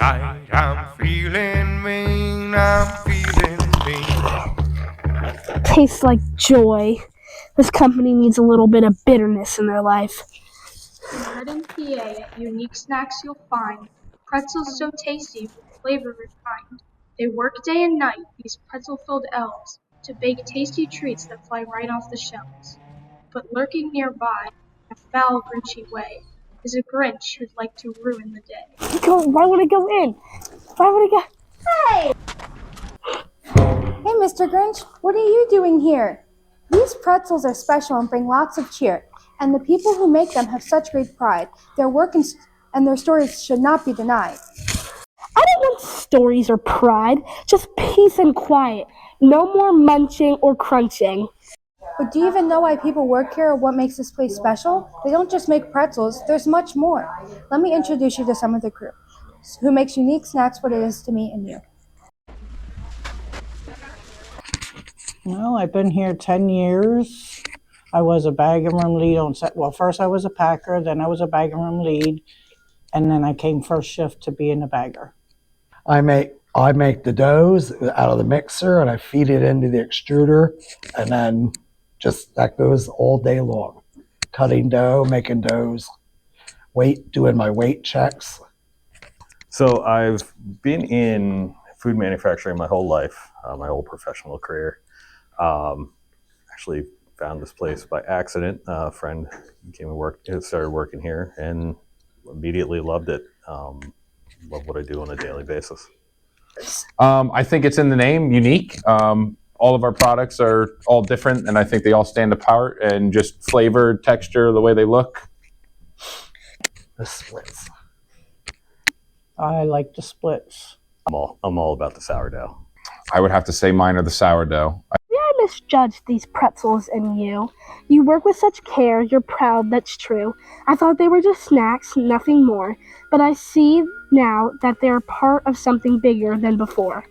inside. I'm feeling mean, I'm feeling mean. Tastes like joy. This company needs a little bit of bitterness in their life. In Reading, PA, at Unique Snacks you'll find pretzels so tasty with flavor refined. They work day and night, these pretzel-filled elves, to bake tasty treats that fly right off the shelves. But lurking nearby, in a foul, grinchy way, is a Grinch who'd like to ruin the day. Why would I go in? Why would I go? Hey, Mr. Grinch, what are you doing here? These pretzels are special and bring lots of cheer, and the people who make them have such great pride. Their work and their stories should not be denied. I don't want stories or pride, just peace and quiet. No more munching or crunching. But do you even know why people work here or what makes this place special? They don't just make pretzels, there's much more. Let me introduce you to some of the crew, who makes Unique Snacks what it is to me and you. Well, I've been here 10 years. I was a bag and room lead on set. Well, first I was a packer, then I was a bag and room lead, and then I came first shift to being a bagger. I make the doughs out of the mixer and I feed it into the extruder, and then just that goes all day long. Cutting dough, making doughs, doing my weight checks. So I've been in food manufacturing my whole life, my whole professional career. Actually found this place by accident. A friend came and started working here and immediately loved it. Love what I do on a daily basis. I think it's in the name, unique. All of our products are all different, and I think they all stand apart, and just flavor, texture, the way they look. The splits. I like the splits. I'm all about the sourdough. I would have to say mine are the sourdough. I misjudged these pretzels and you. You work with such care, you're proud, that's true. I thought they were just snacks, nothing more. But I see now that they're part of something bigger than before.